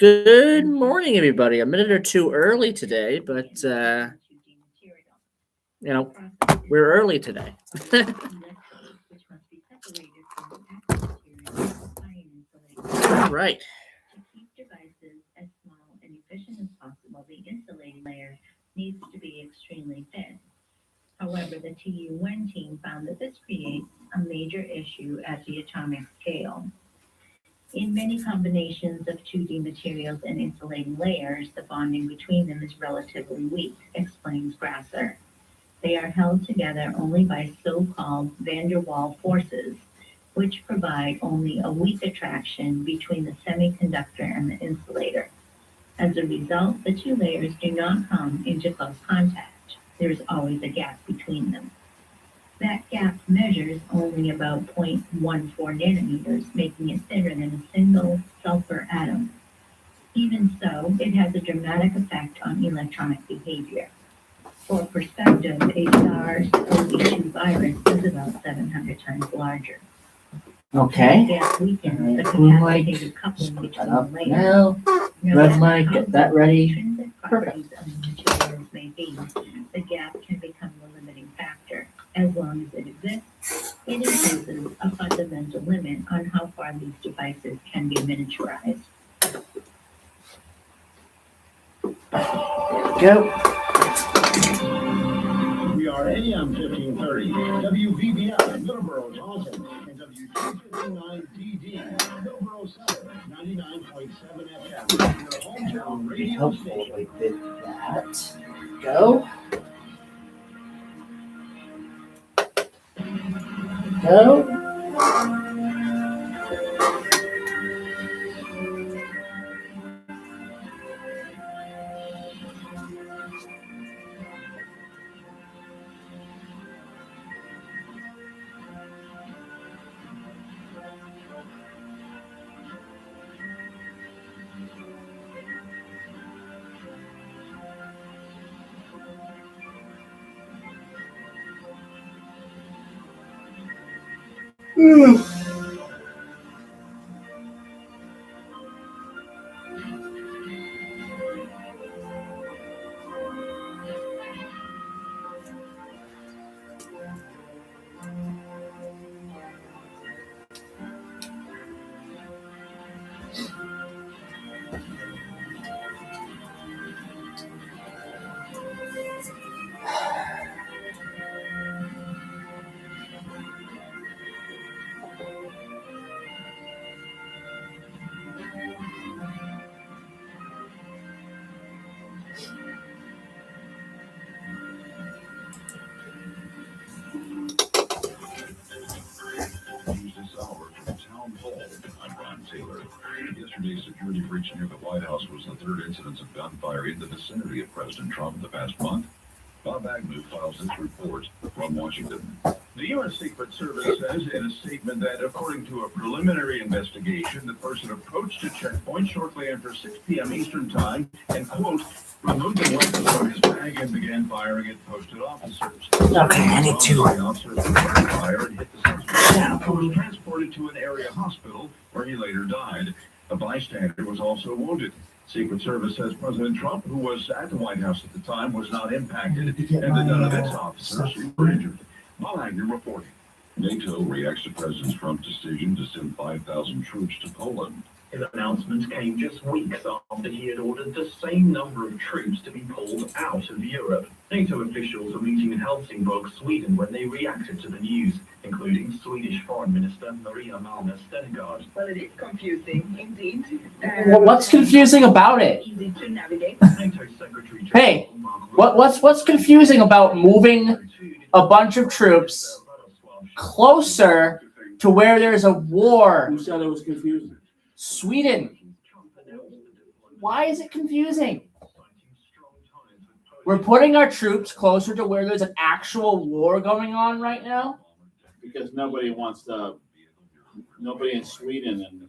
Good morning, everybody. A minute or two early today, but you know, we're early today. All right. However, the TU1 team found that this creates a major issue at the atomic scale. In many combinations of 2D materials and insulating layers, the bonding between them is relatively weak, explains Grasser. They are held together only by so-called van der Waals forces, which provide only a weak attraction between the semiconductor and the insulator. As a result, the two layers do not come into close contact. There is always a gap between them. That gap measures only about 0.14 nanometers, making it thinner than a single sulfur atom. Even so, it has a dramatic effect on electronic behavior. For perspective, a SARS-CoV-2 virus is about 700 times larger. Okay. Gap weakens the Green light. capacitated coupling Put between that up the layers. now. No Red matter light. how Get that good ready. the intrinsic properties of the materials may be, the gap can become the limiting factor. As long as it exists, it imposes a fundamental limit on how far these devices can be miniaturized. Go. We are AM 1530, WVBI, Middleboro, Taunton, and W259DD, Middleboro Center, 99.7 FM, your hometown radio Helpful station. if we did that. Go. Go. News this hour from Town Hall. I'm Ron Taylor. Yesterday's security breach near the White House was the third incidence of gunfire in the vicinity of President Trump in the past month. Bob Agnew files this report from Washington. The U.S. Secret Service says in a statement that, according to a preliminary investigation, the person approached a checkpoint shortly after 6 p.m. Eastern Time and, quote, removed the weapon from his bag and began firing at posted officers. Okay, I need to. The officers opened fire and hit the suspect, who was transported to an area hospital where he later died. A bystander was also wounded. Secret Service says President Trump, who was at the White House at the time, was not impacted, and that none of its officers were injured. Bob Agnew reporting. NATO reacts to President Trump's decision to send 5,000 troops to Poland. His announcement came just weeks after he had ordered the same number of troops to be pulled out of Europe. NATO officials were meeting in Helsingborg, Sweden, when they reacted to the news, including Swedish Foreign Minister Maria Malmö Stenegard. Well, it is confusing, indeed. What's confusing about it? Easy to navigate. NATO Secretary Hey, General Mark Rutte what's confusing about moving a bunch of troops closer to where there's a war? Who said it was confusing? Sweden. Why is it confusing? We're putting our troops closer to where there's an actual war going on right now. Because nobody in Sweden and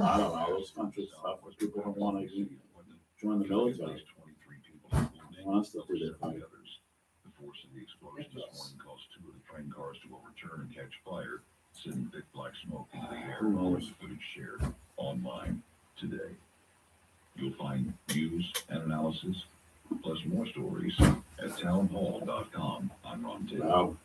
I don't know, those countries stuff where people don't want to join the military. They want us to do their fight. The force of the explosion this morning caused two of the train cars to overturn and catch fire, sending thick black smoke into the air. Footage shared online today. You'll find news and analysis, plus more stories at townhall.com. I'm Ron Taylor. Wow.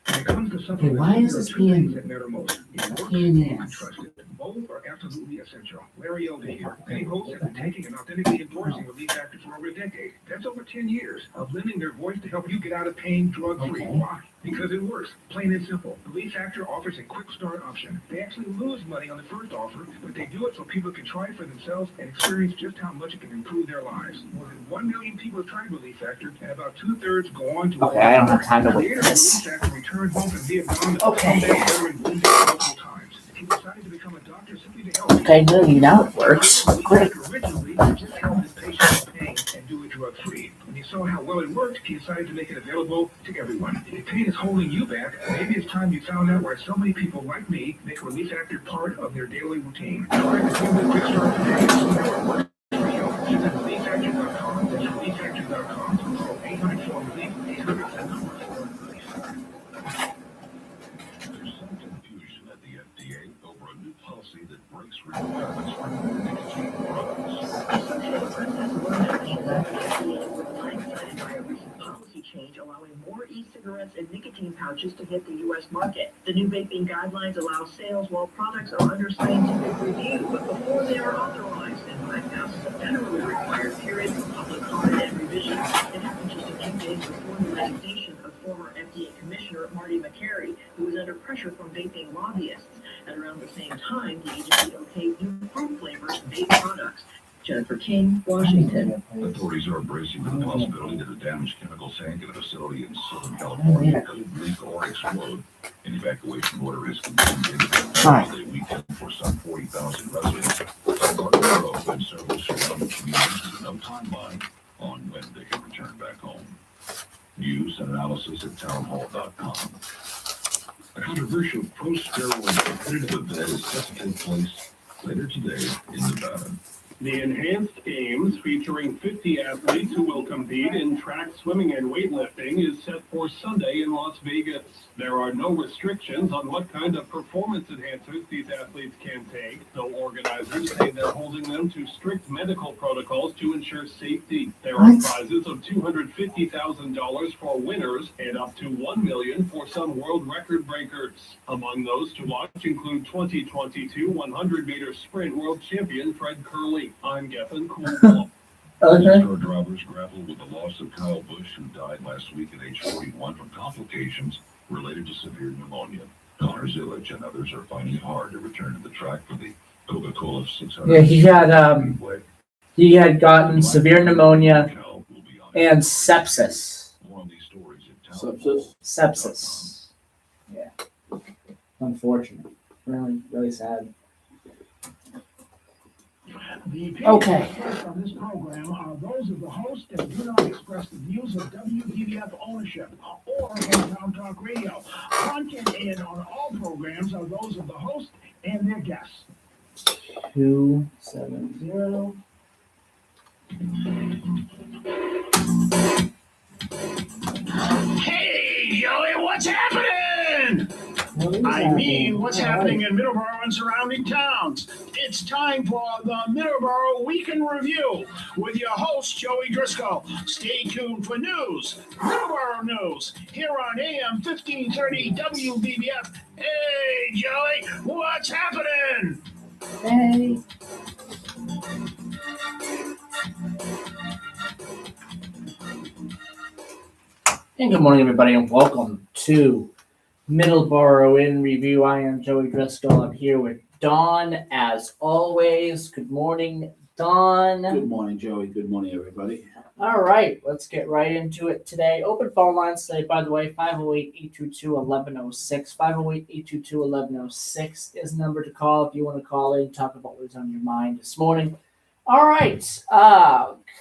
When it comes to Okay, supplements, why is there are this two being things that matter most. It works pain in and the you can ass? trust it. Both are absolutely essential. Larry Elder here. Many hosts have been taking and authentically endorsing Relief Factor for over a decade. That's over 10 years of lending their voice to help you get out of pain drug-free. Okay. Why? Because it works. Plain and simple. Relief Factor offers a quick start option. They actually lose money on the first offer, but they do it so people can try it for themselves and experience just how much it can improve their lives. More than 1 million people have tried Relief Factor, and about 2/3 go on to Okay, I don't have time to wait Later, for this. Relief Factor returned home from Vietnam. Okay. Multiple times. He decided to become a doctor simply to help. Okay, good. Now it works. Great. Originally, just help his patients with pain and do it drug-free. When he saw how well it worked, he decided to make it available to everyone. If pain is holding you back, maybe it's time you found out why so many people like me make Relief Factor part of their daily routine. Try the quick start today and see how it works for you. Visit relieffactor.com. That's relieffactor.com. Call 800-4-RELIEF, 800-4-RELIEF. There's some confusion at the FDA over a new policy that breaks requirements for nicotine Policy change allowing more e-cigarettes and nicotine pouches to hit the U.S. market. The new vaping guidelines allow sales while products are under scientific review, but before they are authorized, and right now is a federally required period for public comment and revision. It happened just a few days before the resignation of former FDA Commissioner Marty McCary, who was under pressure from vaping lobbyists. At around the same time, the agency okayed new fruit flavors and vape products. Jennifer King, Washington. Authorities are bracing for the possibility that a damaged chemical tank at a facility in Southern California could leak or explode. An evacuation order is continued the weekend for some 40,000 residents. Middleboro and several surrounding communities with no timeline on when they can return back home. News and analysis at townhall.com. A controversial pro-steroid competitive event is set to take place later today in Nevada. The Enhanced Games, featuring 50 athletes who will compete in track, swimming, and weightlifting, is set for Sunday in Las Vegas. There are no restrictions on what kind of performance enhancers these athletes can take, though organizers say they're holding them to strict medical protocols to ensure safety. There are prizes of $250,000 for winners and up to $1 million for some world record breakers. Among those to watch include 2022 100-meter sprint world champion Fred Curley. I'm Geffen Coolwell. NASCAR drivers grapple with the loss of Kyle Busch, who died last week at age 41 from complications related to severe pneumonia. Connor Zilic and others are finding it hard to return to the track for the Coca-Cola 600. Yeah, he had gotten severe pneummonia and sepsis. More on these stories at Sepsis? Sepsis. Yeah. Unfortunate. Really, really sad. The opinions Okay. expressed on this program are those of the host and do not express the views of WVBF ownership or Hometown Talk Radio. Content aired on all programs are those of the host and their guests. 270. Hey, Joey, what's happening? What's happening in Middleboro and surrounding towns? It's time for the Middleboro Week in Review with your host, Joey Driscoll. Stay tuned for news, Middleboro news, here on AM 1530 WVBF. Hey, Joey, what's happening? Hey. And good morning, everybody, and welcome to Middleboro in Review. I am Joey Driscoll. I'm here with Dawn, as always. Good morning, Dawn. Good morning, Joey. Good morning, everybody. All right, let's get right into it today. Open phone lines today, by the way, 508-822-1106. 508-822-1106 is the number to call if you want to call in, talk about what's on your mind this morning. All right,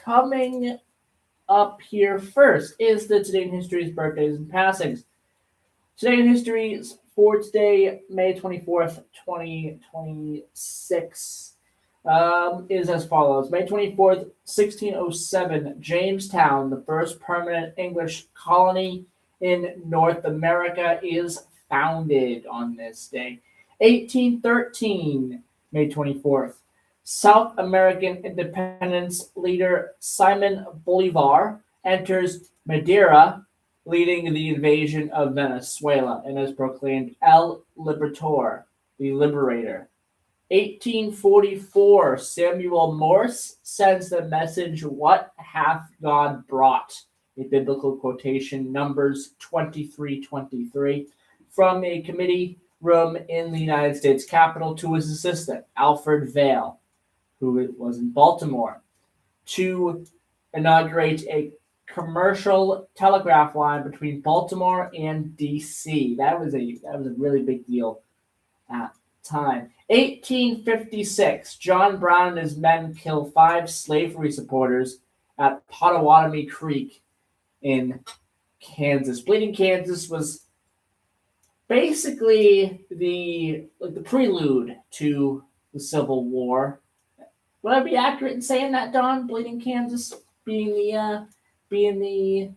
coming up here first is the Today in History's birthdays and passings. Today in History for today, May 24th, 2026, is as follows. May 24th, 1607, Jamestown, the first permanent English colony in North America, is founded on this day. 1813, May 24th, South American independence leader Simon Bolivar enters Madeira, leading the invasion of Venezuela, and is proclaimed El Libertor, the liberator. 1844, Samuel Morse sends the message, "What hath God brought?" A biblical quotation, Numbers 23:23, from a committee room in the United States Capitol to his assistant, Alfred Vail, who was in Baltimore, to inaugurate a commercial telegraph line between Baltimore and D.C. That was a really big deal at the time. 1856, John Brown and his men kill 5 slavery supporters at Pottawatomie Creek in Kansas. Bleeding Kansas was basically the prelude to the Civil War. Would I be accurate in saying that, Don? Bleeding Kansas being the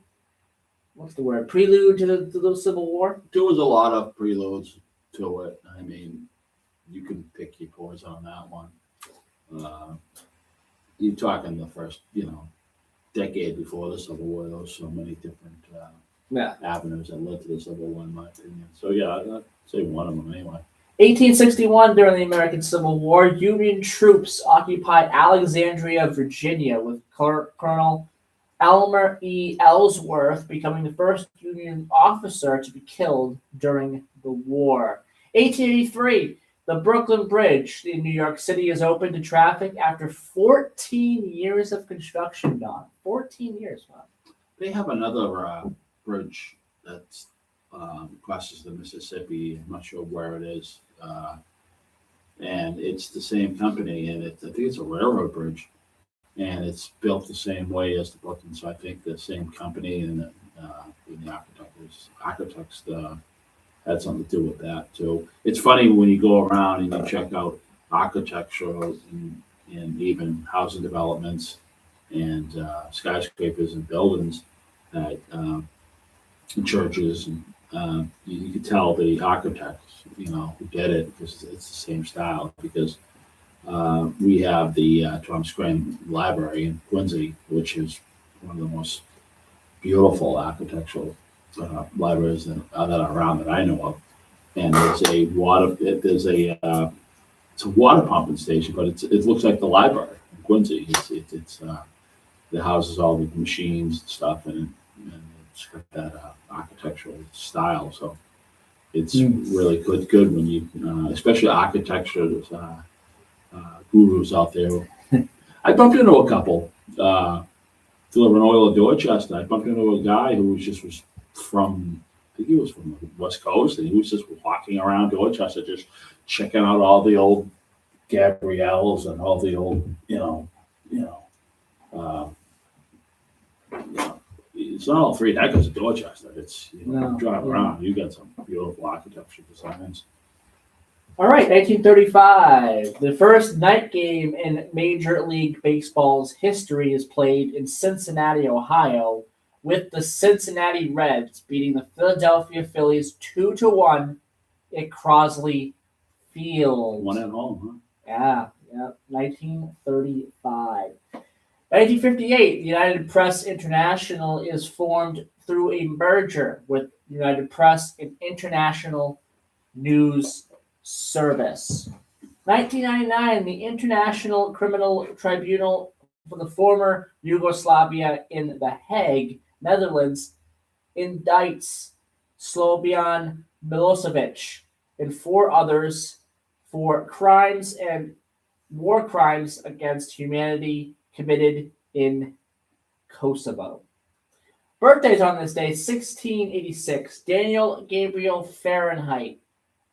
what's the word? Prelude to the Civil War? There was a lot of preludes to it. I mean, you can pick your poison on that one. You're talking the first, decade before the Civil War. There was so many different avenues that led to the Civil War, in my opinion. So yeah, I'd say one of them anyway. 1861, during the American Civil War, Union troops occupied Alexandria, Virginia, with Colonel Elmer E. Ellsworth becoming the first Union officer to be killed during the war. 1883, the Brooklyn Bridge in New York City is open to traffic after 14 years of construction, Don. 14 years, wow. They have another bridge that crosses the Mississippi. I'm not sure where it is. And it's the same company, and I think it's a railroad bridge, and it's built the same way as the Brooklyn. So I think the same company and the architects had something to do with that too. It's funny when you go around and you check out architecture and even housing developments and skyscrapers and buildings that churches and you can tell the architects, who did it, because it's the same style. Because we have the Thomas Crane Library in Quincy, which is one of the most beautiful architectural libraries that are around that I know of. And there's a it's a water pumping station, but it looks like the library in Quincy. It's it houses all the machines and stuff, and it's got that architectural style. So it's really good when you, especially architecture. There's gurus out there. I bumped into a couple delivering oil in Dorchester. I bumped into a guy who was from, I think he was from the West Coast, and he was just walking around Dorchester, just checking out all the old Gabrielles and all the old, it's not all 3 decades of Dorchester. It's, you drive around, you get some beautiful architecture designs. All right, 1935. The first night game in Major League Baseball's history is played in Cincinnati, Ohio, with the Cincinnati Reds beating the Philadelphia Phillies 2-1 at Crosley Field. One at home, huh? Yeah, 1935. 1958, the United Press International is formed through a merger with United Press and International News Service. 1999, the International Criminal Tribunal for the former Yugoslavia in The Hague, Netherlands, indicts Slobodan Milosevic and 4 others for crimes and war crimes against humanity committed in Kosovo. Birthdays on this day: 1686, Daniel Gabriel Fahrenheit,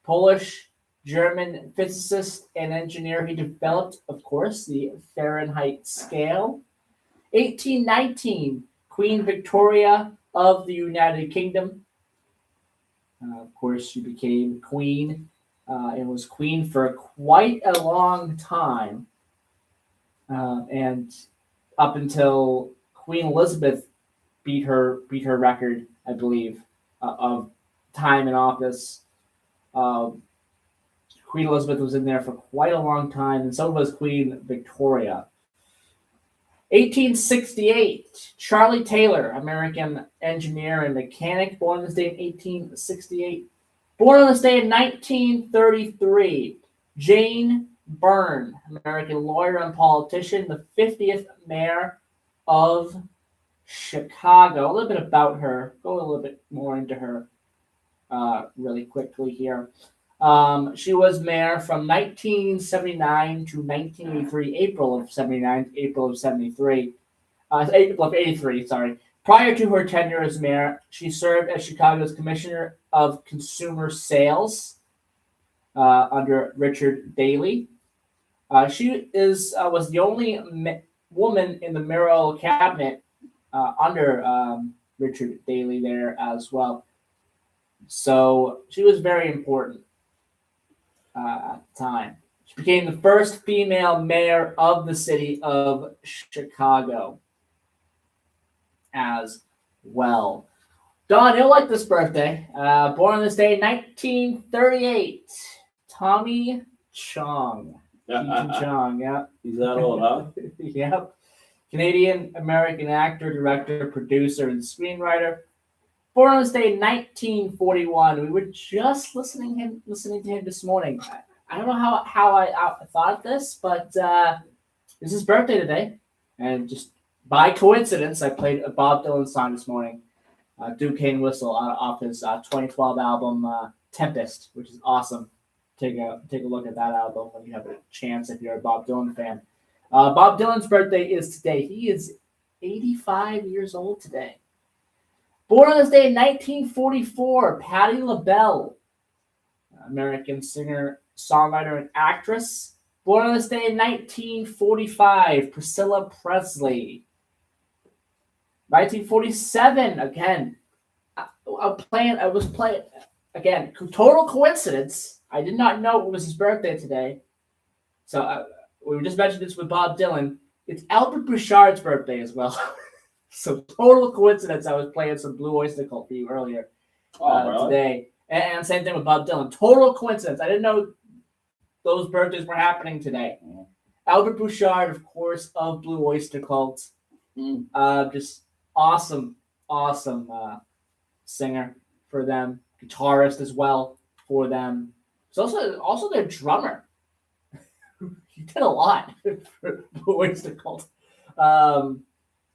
Polish-German physicist and engineer. He developed, of course, the Fahrenheit scale. 1819, Queen Victoria of the United Kingdom. Of course, she became queen and was queen for quite a long time. And up until Queen Elizabeth beat her record, I believe, of time in office, Queen Elizabeth was in there for quite a long time, and so was Queen Victoria. 1868, Charlie Taylor, American engineer and mechanic, born on this day in 1868. Born on this day in 1933, Jane Byrne, American lawyer and politician, the 50th mayor of Chicago. A little bit about her. Go a little bit more into her really quickly here. She was mayor from 1979 to 1983, April of 79 to April of 73. April of 83, sorry. Prior to her tenure as mayor, she served as Chicago's Commissioner of Consumer Sales under Richard Daley. She was the only woman in the mayoral cabinet under Richard Daley there as well. So she was very important at the time. She became the first female mayor of the city of Chicago as well. Don, you'll like this birthday. Born on this day, 1938. Tommy Chong. Cheech Chong, yeah. He's that old, huh? Yep. Canadian-American actor, director, producer, and screenwriter. Born on this day in 1941. We were just listening to him this morning. I don't know how I thought of this, but it's his birthday today. And just by coincidence, I played a Bob Dylan song this morning, Duquesne Whistle, off his 2012 album, Tempest, which is awesome. Take a look at that album when you have a chance if you're a Bob Dylan fan. Bob Dylan's birthday is today. He is 85 years old today. Born on this day in 1944, Patti LaBelle, American singer, songwriter, and actress. Born on this day in 1945, Priscilla Presley. 1947, again, I was playing, again, total coincidence. I did not know it was his birthday today. So we just mentioned this with Bob Dylan. It's Albert Bouchard's birthday as well. So total coincidence. I was playing some Blue Oyster Cult for you earlier today, and same thing with Bob Dylan. Total coincidence. I didn't know those birthdays were happening today. Albert Bouchard, of course, of Blue Oyster Cult. Just awesome singer for them. Guitarist as well for them. He's also their drummer. He did a lot for Blue Oyster Cult.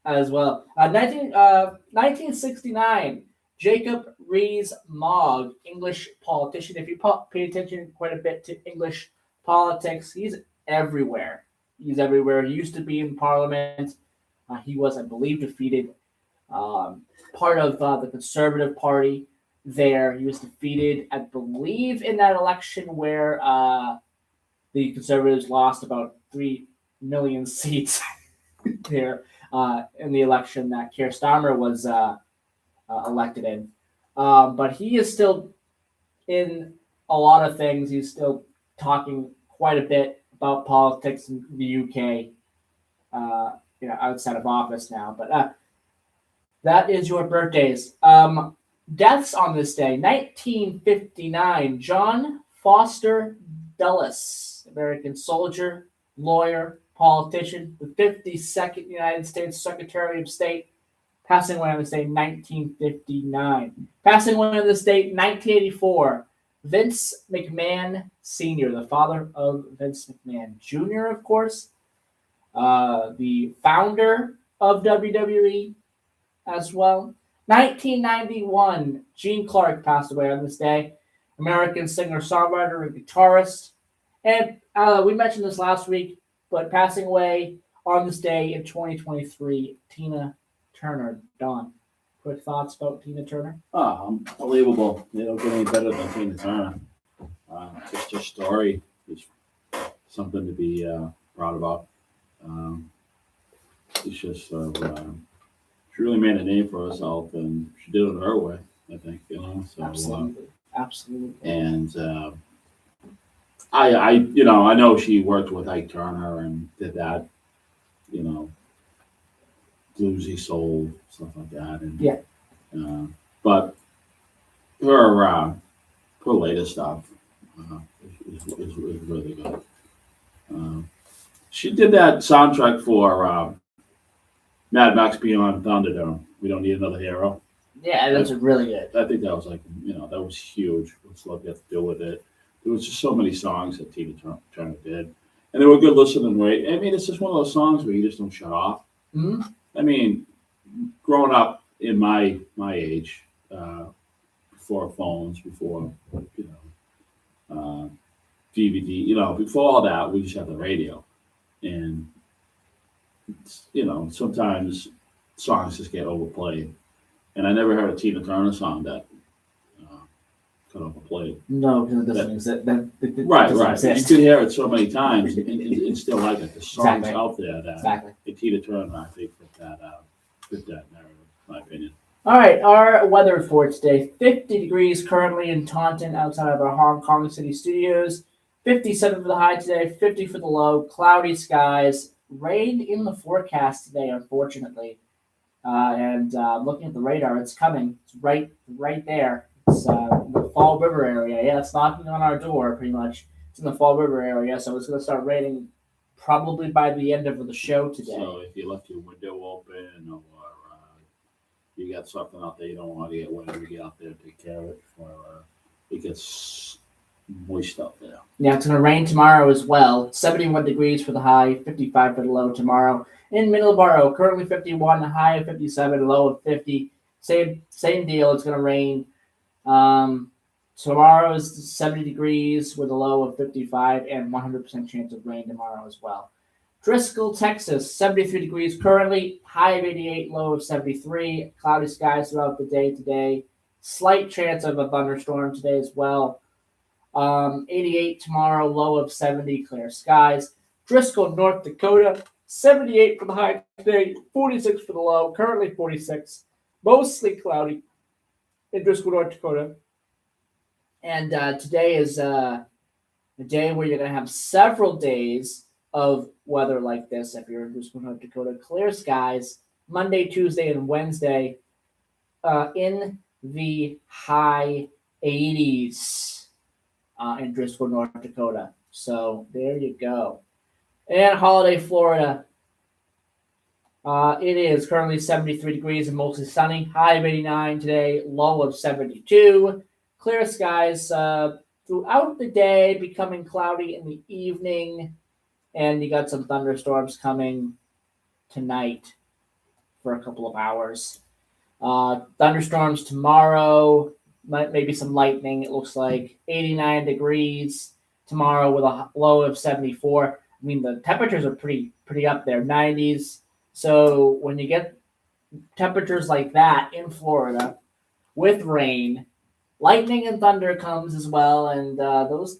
As well. 1969, Jacob Rees-Mogg, English politician. If you pay attention quite a bit to English politics, he's everywhere. He used to be in Parliament. He was, I believe, defeated part of the Conservative Party there. He was defeated, I believe, in that election where the Conservatives lost about 3 million seats there. In the election that Keir Starmer was elected in. But he is still in a lot of things. He's still talking quite a bit about politics in the UK, outside of office now. But that is your birthdays. Deaths on this day, 1959, John Foster Dulles, American soldier, lawyer, politician, the 52nd United States Secretary of State, passing away on this day in 1959. Passing away on this date, 1984, Vince McMahon Sr., the father of Vince McMahon Jr., of course, the founder of WWE as well. 1991, Gene Clark passed away on this day, American singer, songwriter, and guitarist. And we mentioned this last week, but passing away on this day in 2023, Tina Turner. Don, quick thoughts about Tina Turner? Unbelievable. They don't get any better than Tina Turner. Just her story is something to be proud about. It's just she really made a name for herself, and she did it her way, I think. So, Absolutely. And I know she worked with Ike Turner and did that, bluesy soul, stuff like that. And but her latest stuff, is really good. She did that soundtrack for Mad Max Beyond Thunderdome. We don't need another hero. Yeah, that's really good. I think that was like, that was huge. What's love got to do with it? There was just so many songs that Tina Turner did, and they were good listening. Right? I mean, it's just one of those songs where you just don't shut off. Hmm. I mean, growing up in my age, before phones, before DVD, before all that, we just had the radio, and sometimes songs just get overplayed. And I never heard a Tina Turner song that got overplayed. No, because it doesn't exist. It Right. doesn't You exist. could hear it so many times and still like it. The songs Exactly. out there that Exactly. Tina Turner, I think, fit that narrative, in my opinion. All right, our weather for today: 50 degrees currently in Taunton, outside of our Hong Kong City studios. 57 for the high today, 50 for the low. Cloudy skies. Rain in the forecast today, unfortunately. And looking at the radar, it's coming. It's right there. It's in the Fall River area. Yeah, it's knocking on our door pretty much. It's in the Fall River area, so it's going to start raining probably by the end of the show today. So if you left your window open or you got something out there you don't want to get wet, you get out there and take care of it before it gets moist out there. Yeah, it's going to rain tomorrow as well. 71 degrees for the high, 55 for the low tomorrow. In Middleboro, currently 51, high of 57, low of 50. Same deal. It's going to rain. Tomorrow is 70 degrees with a low of 55 and 100% chance of rain tomorrow as well. Driscoll, Texas, 73 degrees currently, high of 88, low of 73. Cloudy skies throughout the day today. Slight chance of a thunderstorm today as well. 88 tomorrow, low of 70, clear skies. Driscoll, North Dakota, 78 for the high today, 46 for the low, currently 46. Mostly cloudy in Driscoll, North Dakota. And today is a day where you're going to have several days of weather like this. If you're in Driscoll, North Dakota, clear skies, Monday, Tuesday, and Wednesday in the high 80s in Driscoll, North Dakota. So there you go. And Holiday, Florida. It is currently 73 degrees and mostly sunny. High of 89 today, low of 72. Clear skies throughout the day, becoming cloudy in the evening. And you got some thunderstorms coming tonight for a couple of hours. Thunderstorms tomorrow, maybe some lightning. It looks like 89 degrees tomorrow with a low of 74. I mean, the temperatures are pretty up there, 90s. So when you get temperatures like that in Florida with rain, lightning and thunder comes as well, and those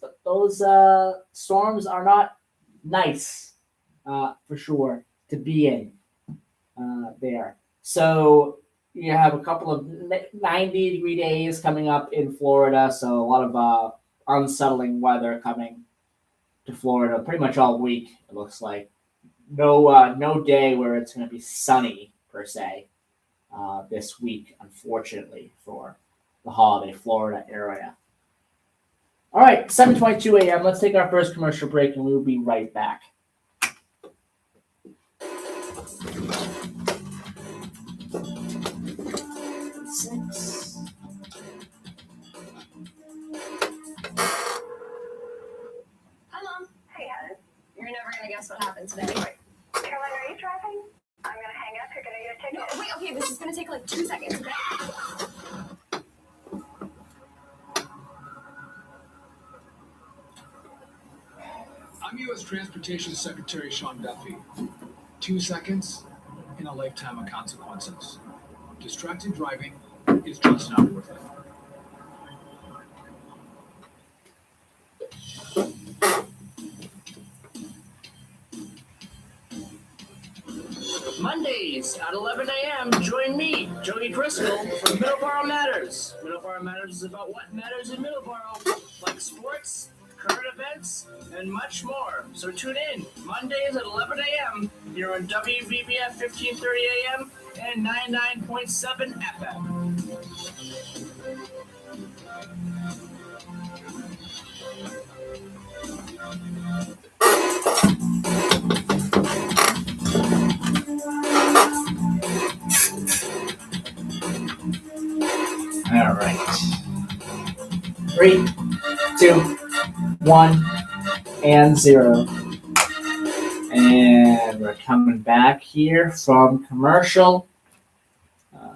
storms are not nice for sure to be in there. So you have a couple of 90-degree days coming up in Florida, so a lot of unsettling weather coming to Florida pretty much all week, it looks like. No day where it's going to be sunny per se this week, unfortunately, for the holiday Florida area. All right, 7:22 a.m. Let's take our first commercial break, and we will be right back. Six. Hi, Mom. Hey, Heather. You're never gonna guess what happened today. Caroline, are you driving? I'm gonna hang up. You're gonna get a ticket. No, wait, okay, this is gonna take like 2 seconds, okay? I'm U.S. Transportation Secretary Sean Duffy. 2 seconds in a lifetime of consequences. Distracted driving is just not worth it. Mondays at 11 a.m. Join me, Jody Driscoll, for Middleboro Matters. Middleboro Matters is about what matters in Middleboro, like sports, current events, and much more. So tune in Mondays at 11 a.m. here on WVBF 1530 a.m. and 99.7 FM. 3, 2, 1, and 0. And we're coming back here from commercial.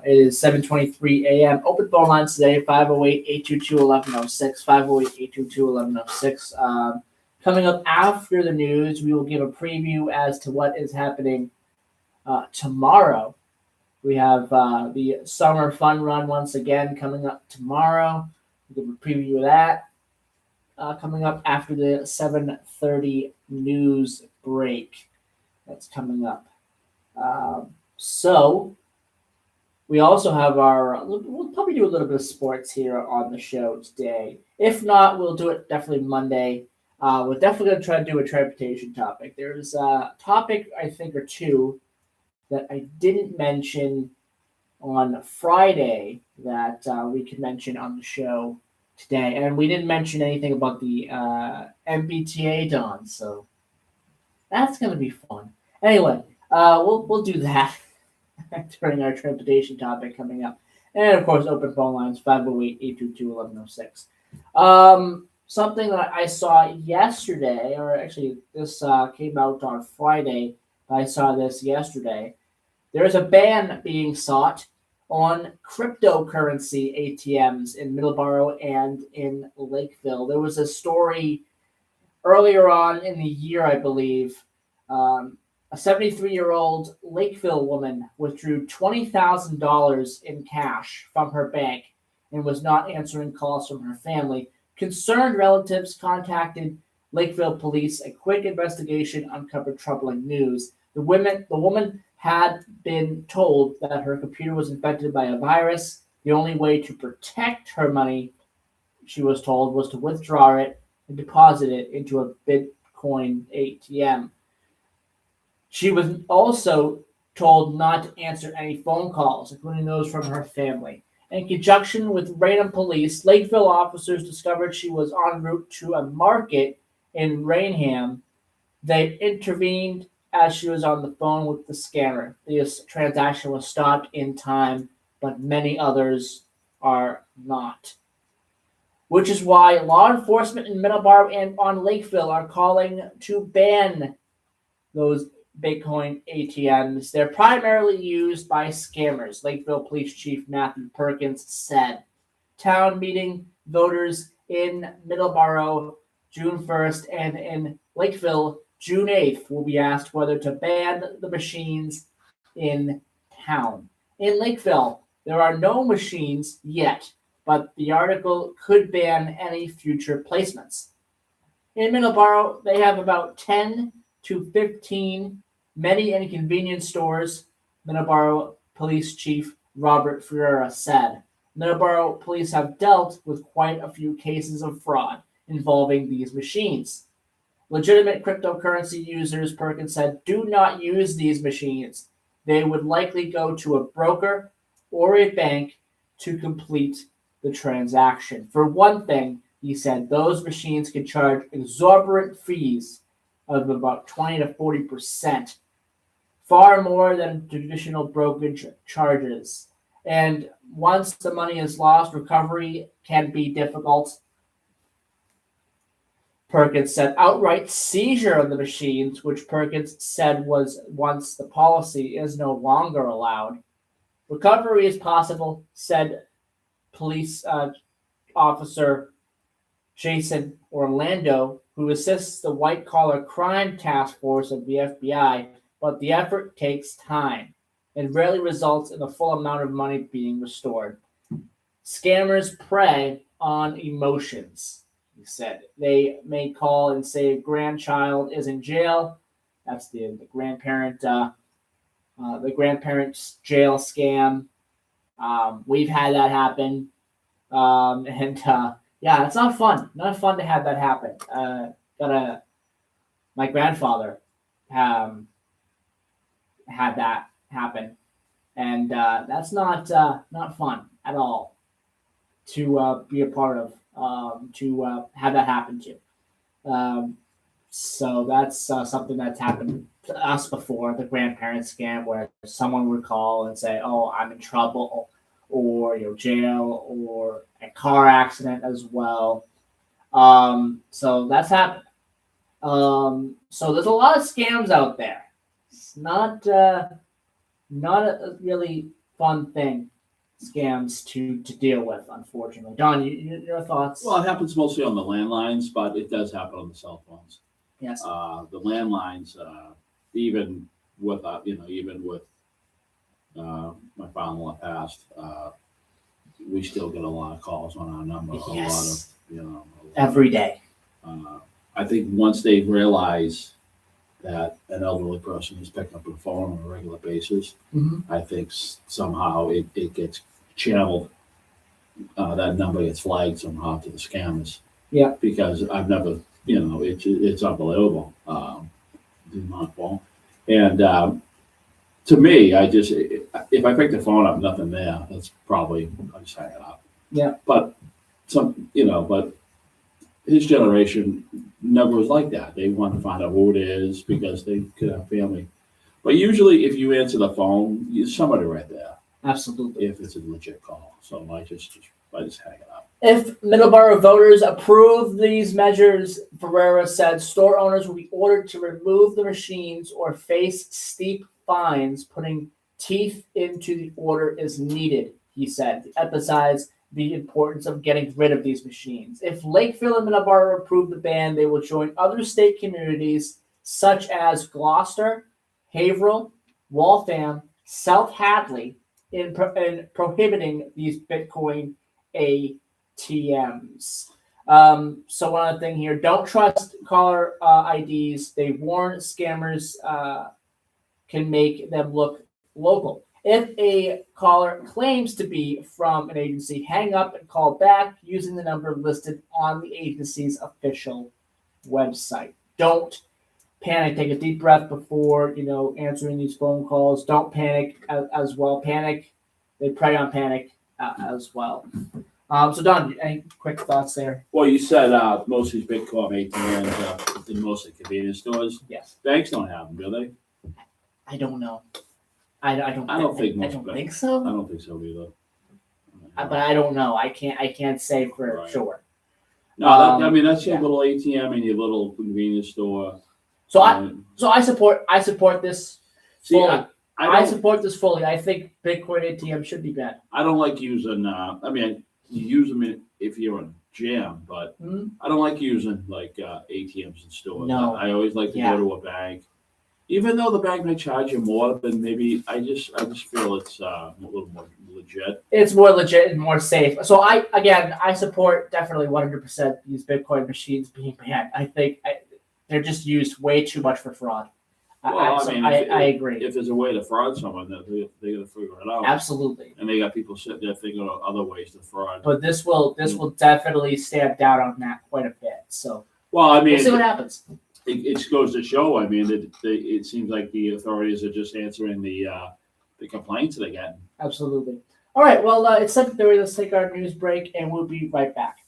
It is 7:23 a.m. Open phone lines today, 508-822-1106, 508-822-1106. Coming up after the news, we will give a preview as to what is happening tomorrow. We have the Summer Fun Run once again coming up tomorrow. We'll give a preview of that coming up after the 7:30 news break. That's coming up. So we also have we'll probably do a little bit of sports here on the show today. If not, we'll do it definitely Monday. We're definitely going to try to do a transportation topic. There's a topic, I think, or two that I didn't mention on Friday that we could mention on the show today. And we didn't mention anything about the MBTA, Don, so that's going to be fun. Anyway, we'll do that during our transportation topic coming up. And, of course, open phone lines, 508-822-1106. Something that I saw yesterday, or actually this came out on Friday. I saw this yesterday. There's a ban being sought on cryptocurrency ATMs in Middleboro and in Lakeville. There was a story earlier on in the year, I believe. A 73-year-old Lakeville woman withdrew $20,000 in cash from her bank and was not answering calls from her family. Concerned relatives contacted Lakeville police. A quick investigation uncovered troubling news. The woman had been told that her computer was infected by a virus. The only way to protect her money, she was told, was to withdraw it and deposit it into a Bitcoin ATM. She was also told not to answer any phone calls, including those from her family. In conjunction with Raynham police, Lakeville officers discovered she was en route to a market in Raynham. They intervened as she was on the phone with the scammer. This transaction was stopped in time, but many others are not. Which is why law enforcement in Middleborough and on Lakeville are calling to ban those Bitcoin ATMs. They're primarily used by scammers, Lakeville Police Chief Matthew Perkins said. Town meeting voters in Middleborough June 1st and in Lakeville June 8th will be asked whether to ban the machines in town. In Lakeville, there are no machines yet, but the article could ban any future placements. In Middleborough, they have about 10 to 15 many and convenience stores, Middleborough Police Chief Robert Ferreira said. Middleborough police have dealt with quite a few cases of fraud involving these machines. Legitimate cryptocurrency users, Perkins said, do not use these machines. They would likely go to a broker or a bank to complete the transaction. For one thing, he said, those machines can charge exorbitant fees of about 20 to 40%, far more than traditional brokerage charges. And once the money is lost, recovery can be difficult. Perkins said outright seizure of the machines, which Perkins said was once the policy, is no longer allowed. Recovery is possible, said police officer Jason Orlando, who assists the white-collar crime task force of the FBI, but the effort takes time and rarely results in the full amount of money being restored. Scammers prey on emotions, he said. They may call and say a grandchild is in jail. That's the grandparent's jail scam. We've had that happen. Yeah, it's not fun. Not fun to have that happen. My grandfather had that happen, and that's not fun at all to be a part of. To have that happen to. So that's something that's happened to us before, the grandparent scam, where someone would call and say, "Oh, I'm in trouble," or jail or a car accident as well. So that's happened. So there's a lot of scams out there. It's not a really fun thing, scams to deal with, unfortunately. Don, your thoughts? Well, it happens mostly on the landlines, but it does happen on the cell phones. Yes. The landlines, even with my father-in-law passed, we still get a lot of calls on our number. Yes. A lot of Every day. I think once they realize that an elderly person is picking up the phone on a regular basis, Mm-hmm. I think somehow it gets channeled. That number gets flagged somehow to the scammers. Yeah. Because I've never, it's unbelievable. The amount of phone. And to me, if I pick the phone up, nothing there, that's probably, I just hang it up. Yeah. But but his generation never was like that. They want to find out who it is because they could have family. But usually, if you answer the phone, there's somebody right there. Absolutely. If it's a legit call, so I just hang it up. If Middleboro voters approve these measures, Ferreira said store owners will be ordered to remove the machines or face steep fines. Putting teeth into the order is needed, he said, to emphasize the importance of getting rid of these machines. If Lakeville and Middleboro approve the ban, they will join other state communities such as Gloucester, Haverhill, Waltham, South Hadley in prohibiting these Bitcoin ATMs. So one other thing here, don't trust caller IDs. They warn scammers can make them look local. If a caller claims to be from an agency, hang up and call back using the number listed on the agency's official website. Don't panic. Take a deep breath before answering these phone calls. Don't panic as well. They prey on panic as well. So Don, any quick thoughts there? Well, you said most of these Bitcoin ATMs in mostly convenience stores. Yes. Banks don't have them, do they? I don't know. I don't think so. I don't think so either. But I don't know. I can't say for sure. No, that's your little ATM in your little convenience store. So I support this. See, fully. I support this fully. I think Bitcoin ATM should be banned. I don't like using. You use them if you're in a jam, but I don't like using ATMs in stores. No. I always like to go to a bank, even though the bank may charge you more than maybe. I just feel it's a little more legit. It's more legit and more safe. So I support definitely 100% these Bitcoin machines being banned. I think they're just used way too much for fraud. Well, I agree. If there's a way to fraud someone, they're going to figure it out. Absolutely. And they got people sitting there thinking of other ways to fraud. But this will definitely stamp down on that quite a bit. So we'll see what happens. It goes to show. It seems like the authorities are just answering the complaints they're getting. Absolutely. All right. Well, it's 7:30. Let's take our news break, and we'll be right back.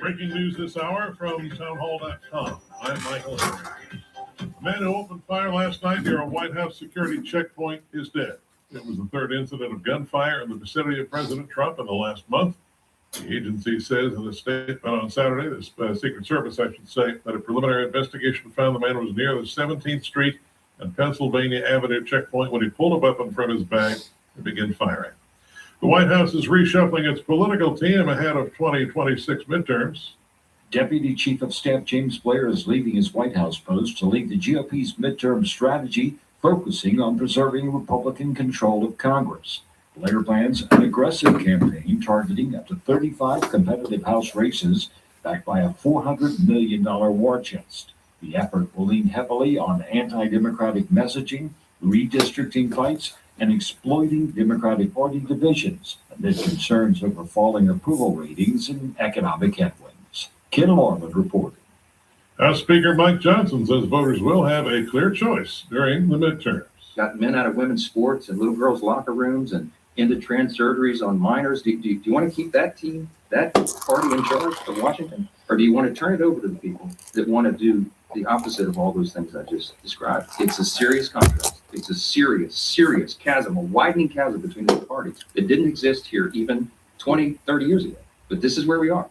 Breaking news this hour from townhall.com. I'm Michael Henry. The man who opened fire last night near a White House security checkpoint is dead. It was the third incident of gunfire in the vicinity of President Trump in the last month. The agency says in a statement on Saturday, the Secret Service, I should say, that a preliminary investigation found the man was near the 17th Street and Pennsylvania Avenue checkpoint when he pulled a weapon from his bag and began firing. The White House is reshuffling its political team ahead of 2026 midterms. Deputy Chief of Staff James Blair is leaving his White House post to lead the GOP's midterm strategy, focusing on preserving Republican control of Congress. Blair plans an aggressive campaign targeting up to 35 competitive House races, backed by a $400 million war chest. The effort will lean heavily on anti-democratic messaging, redistricting fights, and exploiting Democratic Party divisions amid concerns over falling approval ratings and economic headwinds. Ken Lorman reported. House Speaker Mike Johnson says voters will have a clear choice during the midterms. Got men out of women's sports and little girls' locker rooms and into trans surgeries on minors. Do you want to keep that party in charge of Washington? Or do you want to turn it over to the people that want to do the opposite of all those things I just described? It's a serious contrast. It's a serious chasm, a widening chasm between the parties. It didn't exist here even 20, 30 years ago. But this is where we are.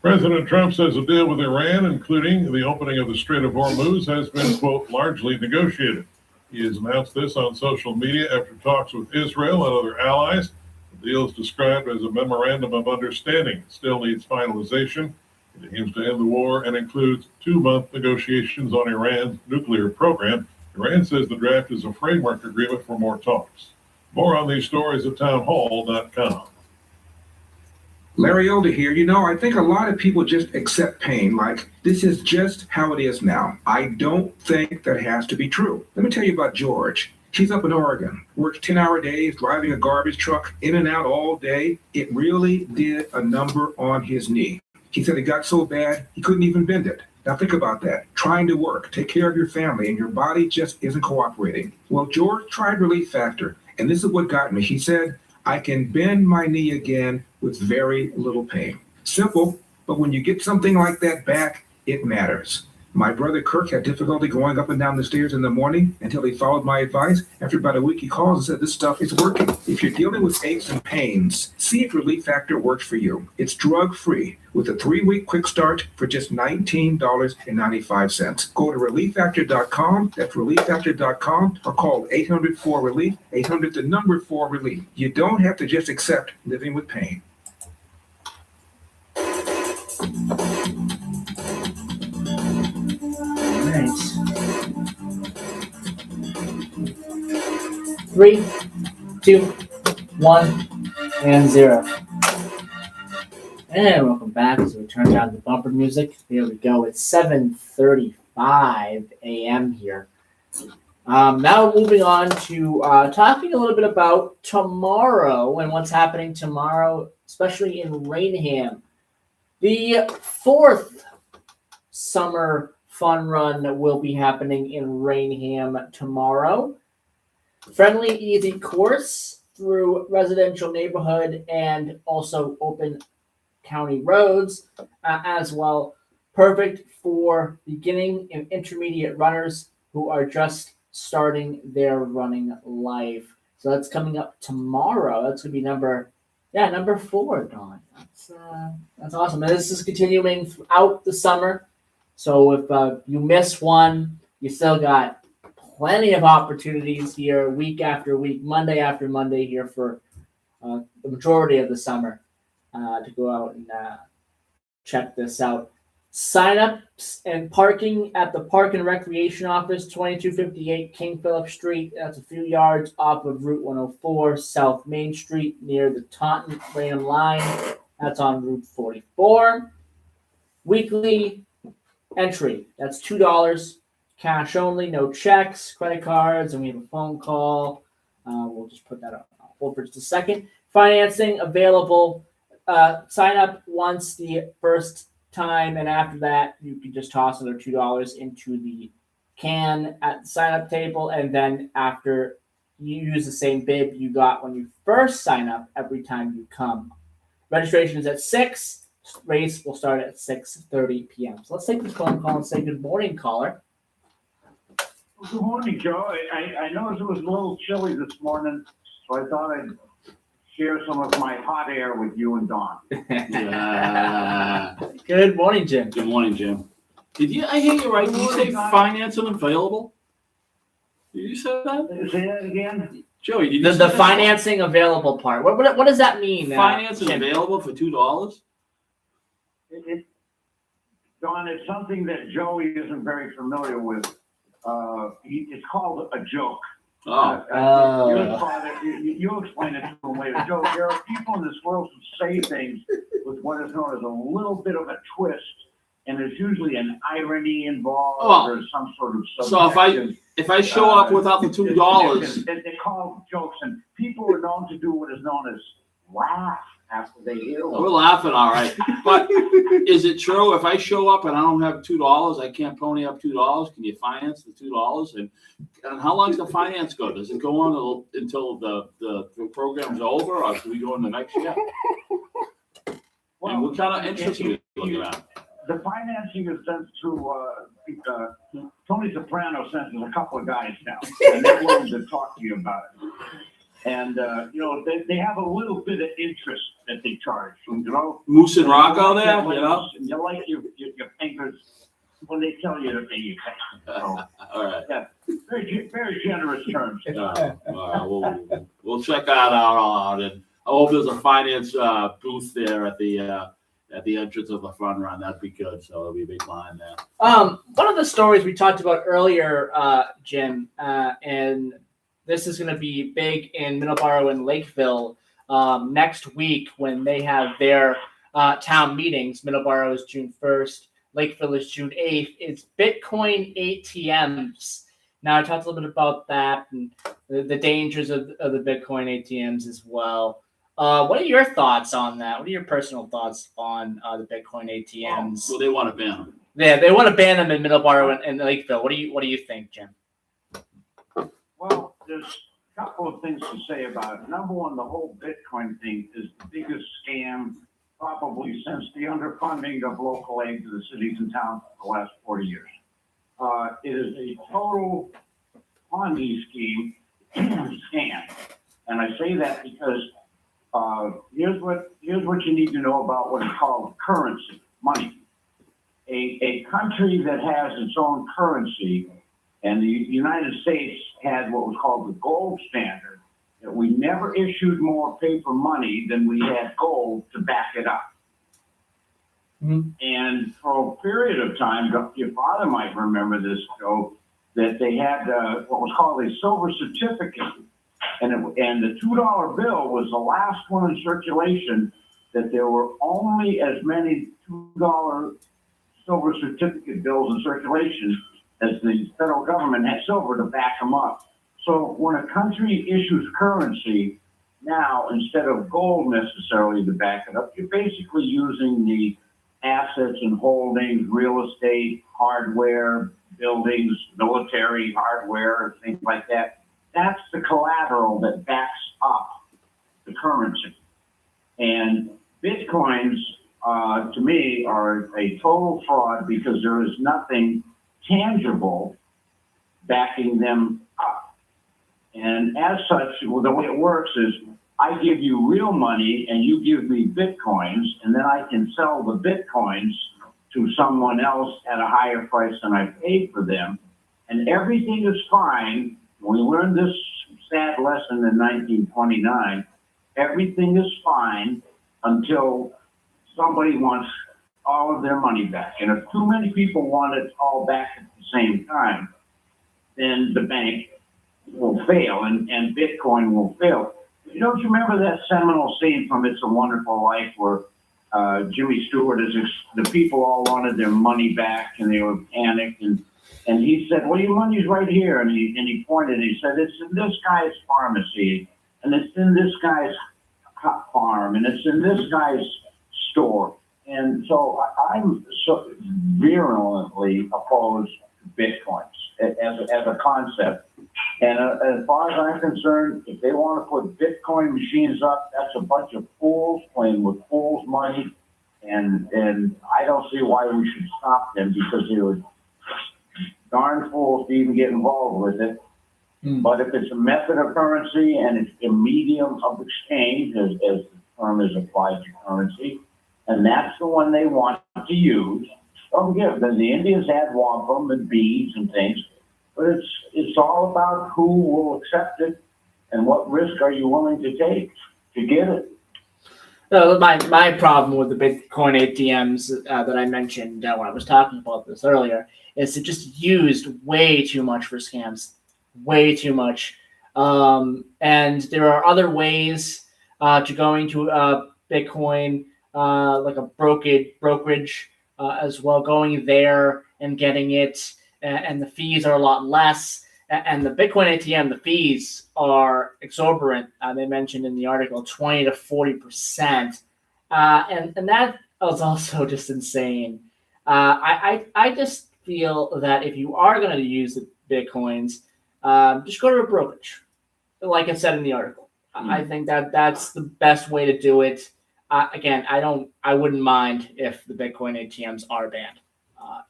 President Trump says a deal with Iran, including the opening of the Strait of Hormuz, has been, quote, largely negotiated. He has announced this on social media after talks with Israel and other allies. The deal is described as a memorandum of understanding. It still needs finalization. It aims to end the war and includes 2-month negotiations on Iran's nuclear program. Iran says the draft is a framework agreement for more talks. More on these stories at townhall.com. Larry Elder here. You know, I think a lot of people just accept pain like this is just how it is now. I don't think that has to be true. Let me tell you about George. She's up in Oregon, works 10-hour days, driving a garbage truck in and out all day. It really did a number on his knee. He said it got so bad, he couldn't even bend it. Now think about that. Trying to work, take care of your family, and your body just isn't cooperating. Well, George tried Relief Factor, and this is what got me. She said, I can bend my knee again with very little pain. Simple, but when you get something like that back, it matters. My brother Kirk had difficulty going up and down the stairs in the morning until he followed my advice. After about a week, he called and said, this stuff is working. If you're dealing with aches and pains, see if Relief Factor works for you. It's drug-free with a 3-week quick start for just $19.95. Go to relieffactor.com, that's relieffactor.com, or call 800-4-RELIEF, 800-4-RELIEF. You don't have to just accept living with pain. Nice. 3, 2, 1, and 0. And welcome back as we turn down the bumper music. Here we go. It's 7:35 a.m. here. Now moving on to talking a little bit about tomorrow and what's happening tomorrow, especially in Rainham. The 4th summer fun run will be happening in Rainham tomorrow. Friendly, easy course through residential neighborhood and also open county roads as well. Perfect for beginning and intermediate runners who are just starting their running life. So that's coming up tomorrow. That's going to be number 4, Dawn. That's awesome. And this is continuing throughout the summer. So if you miss one, you still got plenty of opportunities here week after week, Monday after Monday here for the majority of the summer to go out and check this out. Sign-ups and parking at the Park and Recreation Office, 2258 King Philip Street. That's a few yards off of Route 104, South Main Street, near the Taunton-Raynham line. That's on Route 44. Weekly entry, that's $2. Cash only, no checks, credit cards, and we have a phone call. We'll just put that on hold for just a second. Financing available. Sign up once the first time, and after that, you can just toss another $2 into the can at the sign-up table, and then after you use the same bib you got when you first sign up every time you come. Registration is at 6. Race will start at 6:30 p.m. So let's take this phone call and say good morning, caller. Good morning, Joe. I noticed it was a little chilly this morning, so I thought I'd share some of my hot air with you and Dawn. Good morning, Jim. Good morning, Jim. I hear you right? Did you say financing available? Did you say that? Say that again? Joey, did you The say that? financing available part. What does that mean? Financing Jim? available for $2? Dawn, it's something that Joey isn't very familiar with. It's called a joke. You explain it to him later. Joe, there are people in this world who say things with what is known as a little bit of a twist, and there's usually an irony involved or some sort of subjective. So if I show up without the $2, they call jokes, and people are known to do what is known as laugh after they hear one. we're laughing, all right. But is it true if I show up and I don't have $2, I can't pony up $2? Can you finance the $2? And how long does the finance go? Does it go on until the program's over, or can we go in the next year? Well, and what kind of interest are we looking at? the financing is done through, Tony Soprano sends us a couple of guys now, and they're willing to talk to you about it. And, they have a little bit of interest that they charge, Moose and Rocco there, You like your fingers when they tell you to pay you pay. So, All right. yeah, very, very generous terms. We'll check that out, and I hope there's a finance booth there at the entrance of the fun run. That'd be good. So there'll be a big line there. One of the stories we talked about earlier, Jim, and this is going to be big in Middleboro and Lakeville next week when they have their town meetings. Middleboro is June 1st. Lakeville is June 8th. It's Bitcoin ATMs. Now, I talked a little bit about that and the dangers of the Bitcoin ATMs as well. What are your thoughts on that? What are your personal thoughts on the Bitcoin ATMs? Well, they want to ban them. Yeah, they want to ban them in Middleboro and Lakeville. What do you think, Jim? Well, there's a couple of things to say about it. Number one, the whole Bitcoin thing is the biggest scam probably since the underfunding of local aid to the cities and towns for the last 40 years. It is a total Ponzi scheme scam. And I say that because here's what you need to know about what is called currency, money. A country that has its own currency, and the United States had what was called the gold standard, that we never issued more paper money than we had gold to back it up. Mm-hmm. And for a period of time, your father might remember this, Joe, that they had what was called a silver certificate. And the $2 bill was the last one in circulation, that there were only as many $2 silver certificate bills in circulation as the federal government had silver to back them up. So when a country issues currency now, instead of gold necessarily to back it up, you're basically using the assets and holdings, real estate, hardware, buildings, military hardware, things like that. That's the collateral that backs up the currency. And Bitcoins, to me, are a total fraud because there is nothing tangible backing them up. And as such, the way it works is I give you real money and you give me Bitcoins, and then I can sell the Bitcoins to someone else at a higher price than I paid for them. And everything is fine. We learned this sad lesson in 1929. Everything is fine until somebody wants all of their money back. And if too many people want it all back at the same time, then the bank will fail and Bitcoin will fail. Don't you remember that seminal scene from It's a Wonderful Life where Jimmy Stewart, the people all wanted their money back and they were panicked, and he said, well, your money's right here. And he pointed and he said, it's in this guy's pharmacy, and it's in this guy's farm, and it's in this guy's store. And so I'm so virulently opposed to Bitcoins as a concept. And as far as I'm concerned, if they want to put Bitcoin machines up, that's a bunch of fools playing with fools' money. And I don't see why we should stop them, because they were darn fools to even get involved with it. But if it's a method of currency and it's a medium of exchange, as the term is applied to currency, and that's the one they want to use, don't forget that the Indians had wampum and beads and things, but it's all about who will accept it and what risk are you willing to take to get it. My problem with the Bitcoin ATMs that I mentioned when I was talking about this earlier is it just used way too much for scams, way too much. And there are other ways to going to Bitcoin, like a brokerage as well, going there and getting it, and the fees are a lot less. And the Bitcoin ATM, the fees are exorbitant. They mentioned in the article 20 to 40%, and that is also just insane. I just feel that if you are going to use the Bitcoins, just go to a brokerage, like I said in the article. I think that's the best way to do it. again, I wouldn't mind if the Bitcoin ATMs are banned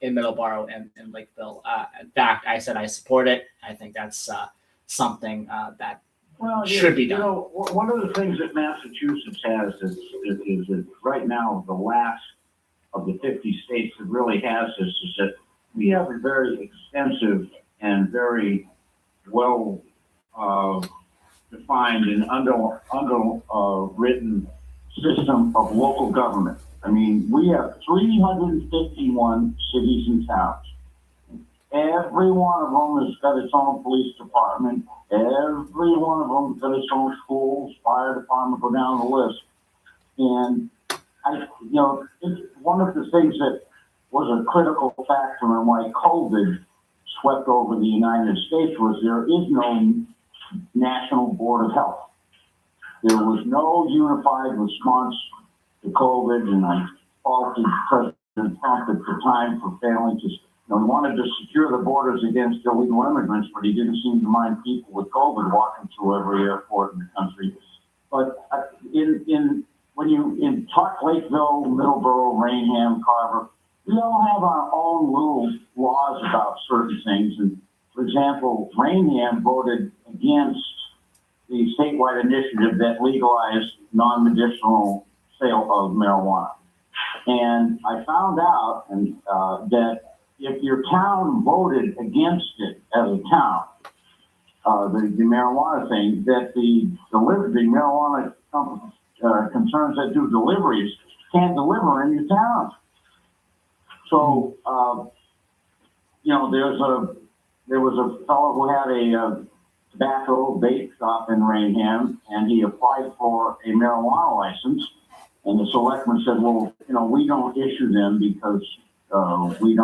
in Middleboro and Lakeville. In fact, I said I support it. I think that's something that should be done. You know, one of the things that Massachusetts has is that right now the last of the 50 states that really has this is that we have a very extensive and very well defined and written system of local government. I mean, we have 351 cities and towns. Every one of them has got its own police department. Every one of them has got its own schools, fire department, go down the list. And one of the things that was a critical factor in why COVID swept over the United States was there is no National Board of Health. There was no unified response to COVID, and I faulted President Trump at the time for failing to. He wanted to secure the borders against illegal immigrants, but he didn't seem to mind people with COVID walking through every airport in the country. But when you in Lakeville, Middleboro, Rainham, Carver, we all have our own little laws about certain things. And for example, Rainham voted against the statewide initiative that legalized non-medicinal sale of marijuana. And I found out that if your town voted against it as a town, the marijuana thing, that the marijuana concerns that do deliveries can't deliver in your town. So, there was a fellow who had a tobacco vape shop in Rainham, and he applied for a marijuana license, and the selectman said, well, we don't issue them because we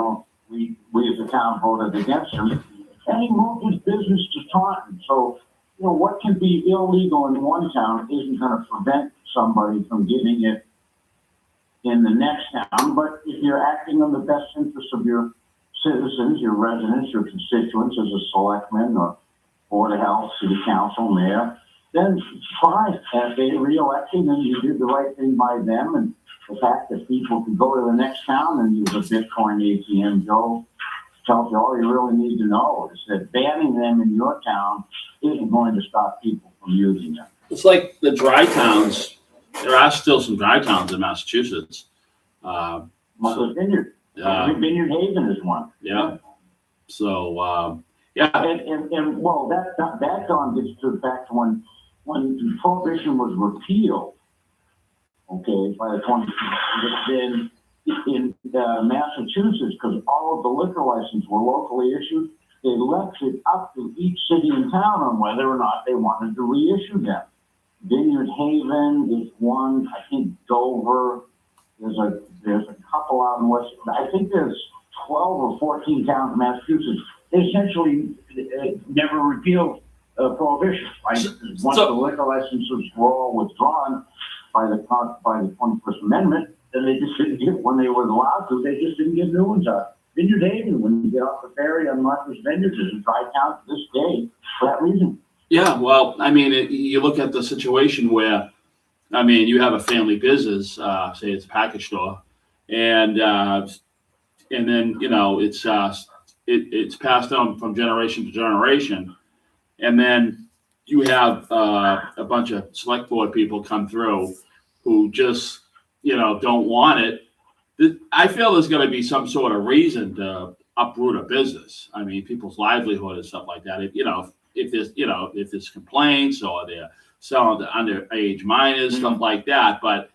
as a town voted against him, and he moved his business to Taunton. So, what can be illegal in one town isn't going to prevent somebody from getting it in the next town. But if you're acting in the best interest of your citizens, your residents, your constituents as a selectman or Board of Health, City Council, Mayor, then fine. If they re-elect you, then you did the right thing by them. And the fact that people can go to the next town and use a Bitcoin ATM, Joe, tells you all you really need to know is that banning them in your town isn't going to stop people from using them. It's like the dry towns. There are still some dry towns in Massachusetts. Vineyard. Vineyard Haven is one. Yeah. So, And well, that John gets to back to when prohibition was repealed, okay, by the 20s, then in Massachusetts, because all of the liquor licenses were locally issued, they left it up to each city and town on whether or not they wanted to reissue them. Vineyard Haven is one. I think Dover. There's a couple out in West. I think there's 12 or 14 towns in Massachusetts. They essentially never repealed prohibition. Right? Once the liquor licenses were all withdrawn by the 21st Amendment, then they just didn't get, when they were allowed to, they just didn't get new ones out. Vineyard Haven, when you get off the ferry on Martha's Vineyard, is a dry town to this day for that reason. Yeah, well, I mean, you look at the situation where, I mean, you have a family business, say it's a package store, and then it's passed on from generation to generation, and then you have a bunch of select board people come through who just don't want it. I feel there's going to be some sort of reason to uproot a business. I mean, people's livelihood and stuff like that. If there's complaints or they're selling to underage minors, stuff like that. But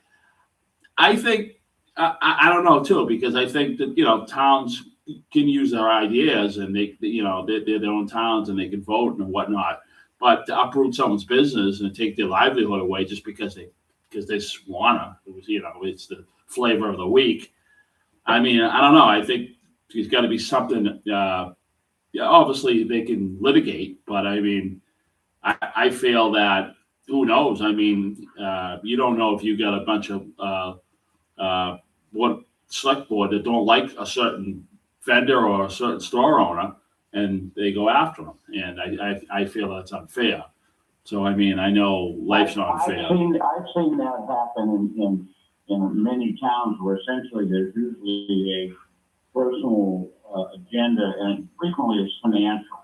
I think I don't know too, because I think that towns can use their ideas and they're their own towns and they can vote and whatnot. But to uproot someone's business and take their livelihood away just because they just wanna, it's the flavor of the week. I mean, I don't know. I think there's got to be something. Obviously they can litigate, but I mean, I feel that who knows? I mean, you don't know if you got a bunch of select board that don't like a certain vendor or a certain store owner, and they go after them. And I feel that's unfair. So I mean, I know life's not fair. I've seen that happen in many towns where essentially there's usually a personal agenda, and frequently it's financial.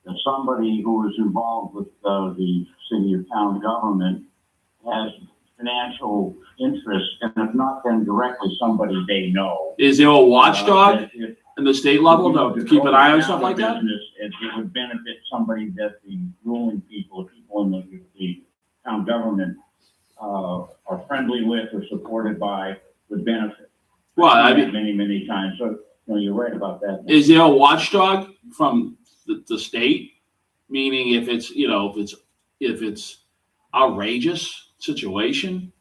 That somebody who is involved with the city or town government has financial interest, and if not them directly, somebody they know. Is there a watchdog in the state level to keep an eye on stuff like that? It would benefit somebody that the ruling people, the people in the town government are friendly with or supported by, would benefit. Well, I mean, many times. So you're right about that. Is there a watchdog from the state? Meaning, if it's if it's outrageous situation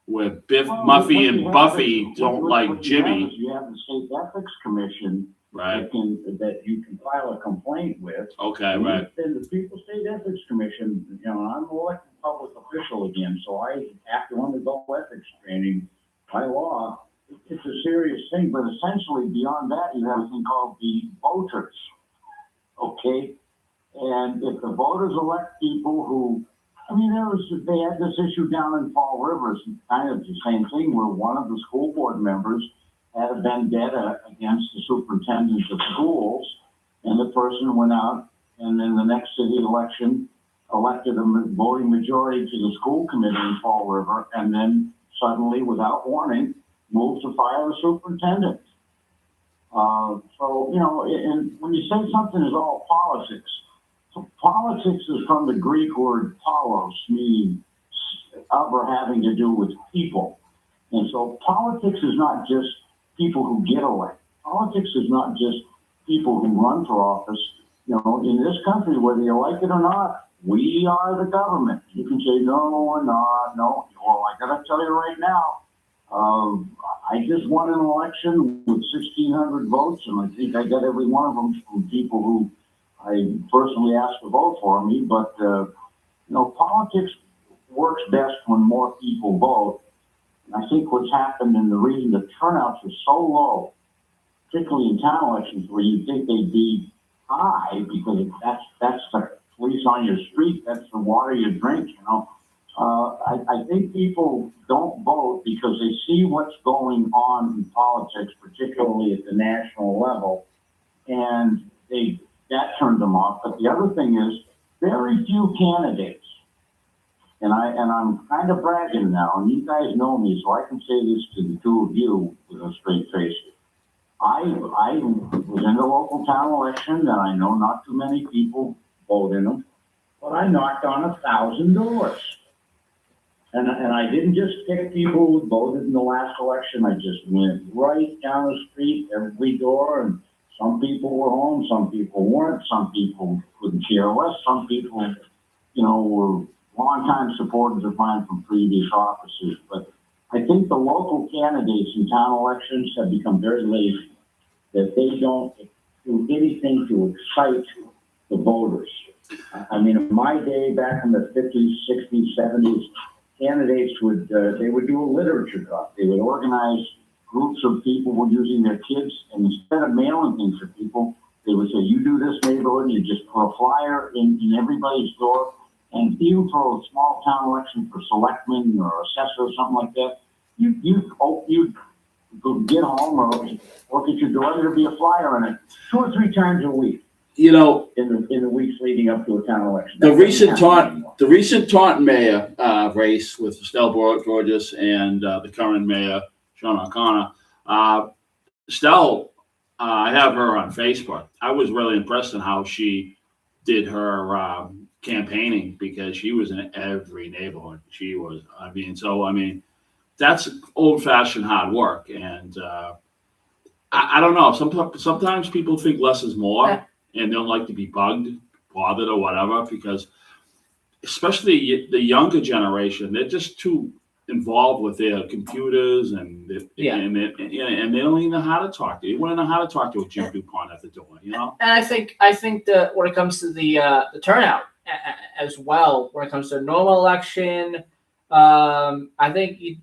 where Muffy and Buffy don't like Jimmy. You have the state ethics commission, right? That you can file a complaint with. Okay, right. And the People's State Ethics Commission, I'm an elected public official again, so I have to undergo ethics training by law. It's a serious thing, but essentially beyond that, you have a thing called the voters. Okay, and if the voters elect people who, they had this issue down in Fall River, kind of the same thing, where one of the school board members had a vendetta against the superintendent of schools, and the person went out and in the next city election elected a voting majority to the school committee in Fall River, and then suddenly, without warning, moved to fire the superintendent. And when you say something is all politics, so politics is from the Greek word polos, meaning of or having to do with people. And so politics is not just people who get elected. Politics is not just people who run for office. In this country, whether you like it or not, we are the government. You can say, no, we're not. No. Well, I got to tell you right now, I just won an election with 1,600 votes, and I think I got every one of them from people who I personally asked to vote for me. But, politics works best when more people vote. And I think what's happened, and the reason the turnouts are so low, particularly in town elections where you think they'd be high because that's the police on your street, that's the water you drink, I think people don't vote because they see what's going on in politics, particularly at the national level, and that turns them off. But the other thing is very few candidates, and I'm kind of bragging now, and you guys know me, so I can say this to the two of you with a straight face. I was in the local town election, and I know not too many people vote in them, but I knocked on 1,000 doors. And I didn't just pick people who voted in the last election. I just went right down the street, every door, and some people were home, some people weren't, some people couldn't care less, some people, were longtime supporters of mine from previous offices. But I think the local candidates in town elections have become very lazy, that they don't do anything to excite the voters. In my day, back in the 50s, 60s, 70s, candidates would do a literature cup. They would organize groups of people who were using their kids, and instead of mailing things to people, they would say, you do this neighborhood, you just put a flyer in everybody's door, and even for a small town election for selectmen or assessor or something like that, you'd get home or work at your door, there'd be a flyer in it 2 or 3 times a week. In the weeks leading up to a town election. The recent Taunton mayor race with Estelle Borges and the current mayor, Sean O'Connor. Estelle, I have her on Facebook. I was really impressed in how she did her campaigning, because she was in every neighborhood. She was, that's old-fashioned hard work. And I don't know. Sometimes people think less is more. And don't like to be bothered or whatever, because especially the younger generation, they're just too involved with their computers and they don't even know how to talk to you. You wouldn't know how to talk to a Jim DuPont at the door, And I think that when it comes to the turnout as well, when it comes to a normal election, I think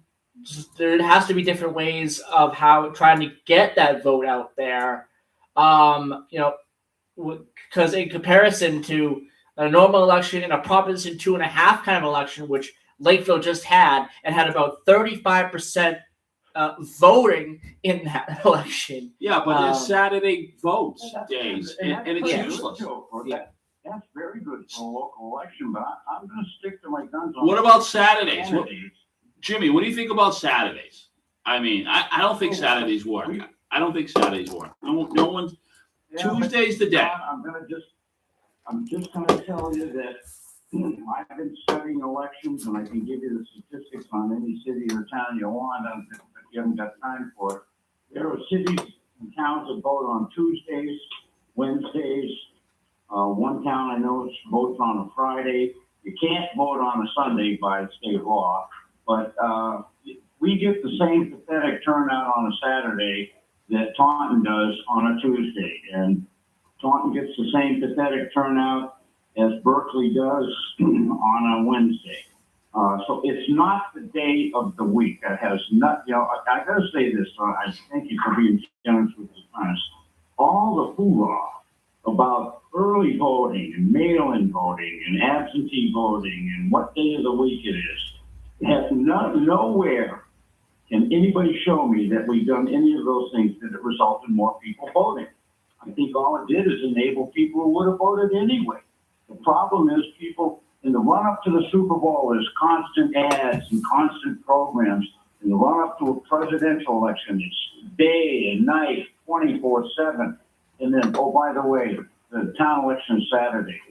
there has to be different ways of how trying to get that vote out there. Because in comparison to a normal election and a Proposition 2.5 kind of election, which Lakeville just had, and had about 35% voting in that election. Yeah, but it's Saturday votes days, and it's pretty useless. good, Joe. That's very good for a local election, but I'm going to stick to my guns on. What about Saturdays? candidates. Jimmy, what do you think about Saturdays? I mean, I don't think Saturdays work. I don't think Saturdays work. No one's Tuesday's the day. I'm just gonna tell you that I've been studying elections, and I can give you the statistics on any city or town you want, but you haven't got time for it. There are cities and towns that vote on Tuesdays, Wednesdays. One town I know votes on a Friday. You can't vote on a Sunday by state law, but we get the same pathetic turnout on a Saturday that Taunton does on a Tuesday, and Taunton gets the same pathetic turnout as Berkeley does on a Wednesday. So it's not the day of the week that has not, I gotta say this, I thank you for being generous with the press. All the hoorah about early voting and mail-in voting and absentee voting and what day of the week it is, has nowhere can anybody show me that we've done any of those things that it result in more people voting. I think all it did is enable people who would have voted anyway. The problem is people, in the run-up to the Super Bowl, there's constant ads and constant programs. In the run-up to a presidential election, it's day and night, 24/7. And then, oh, by the way, the town election is Saturday.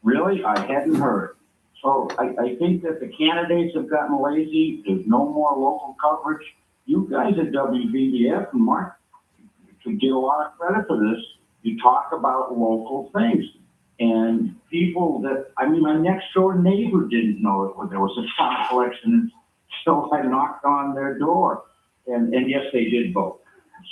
Really? I hadn't heard. So I think that the candidates have gotten lazy. There's no more local coverage. You guys at WBBF and Mark could get a lot of credit for this. You talk about local things. And people that, my next door neighbor didn't know it when there was a town election until I knocked on their door. And yes, they did vote.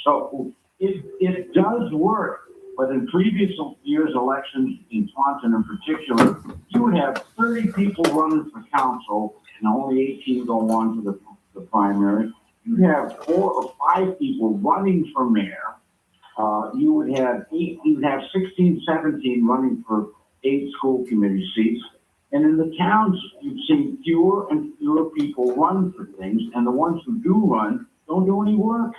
So it does work. But in previous years' elections, in Taunton in particular, you would have 30 people running for council and only 18 go on to the primary. You'd have 4 or 5 people running for mayor. You would have 16, 17 running for 8 school committee seats. And in the towns, you've seen fewer and fewer people run for things, and the ones who do run don't do any work.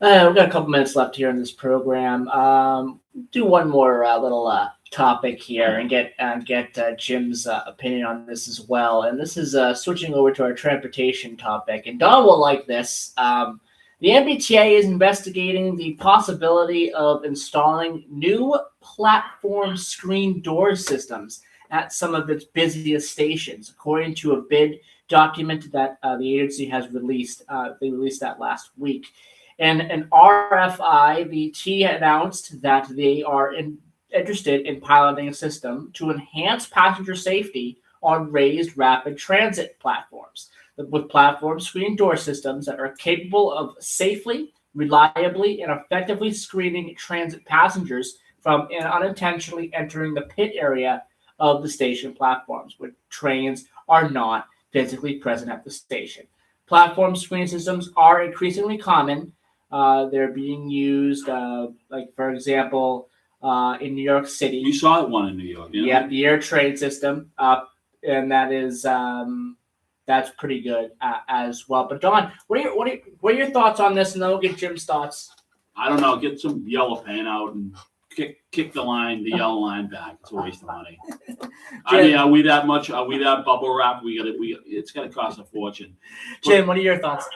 We've got a couple minutes left here in this program. Do one more little topic here and get Jim's opinion on this as well. And this is switching over to our transportation topic. And Don will like this. The MBTA is investigating the possibility of installing new platform screen door systems at some of its busiest stations, according to a bid document that the agency has released. They released that last week. And an RFI, the T announced that they are interested in piloting a system to enhance passenger safety on raised rapid transit platforms, with platform screen door systems that are capable of safely, reliably, and effectively screening transit passengers from unintentionally entering the pit area of the station platforms, when trains are not physically present at the station. Platform screen systems are increasingly common. They're being used, like, for example, in New York City. You saw one in New York, yeah? The air train system, and that is that's pretty good as well. But Don, what are your thoughts on this? And then we'll get Jim's thoughts. I don't know. Get some yellow paint out and kick the yellow line back. It's a waste of money. I mean, are we that bubble wrap? It's going to cost a fortune. Jim, what are your thoughts?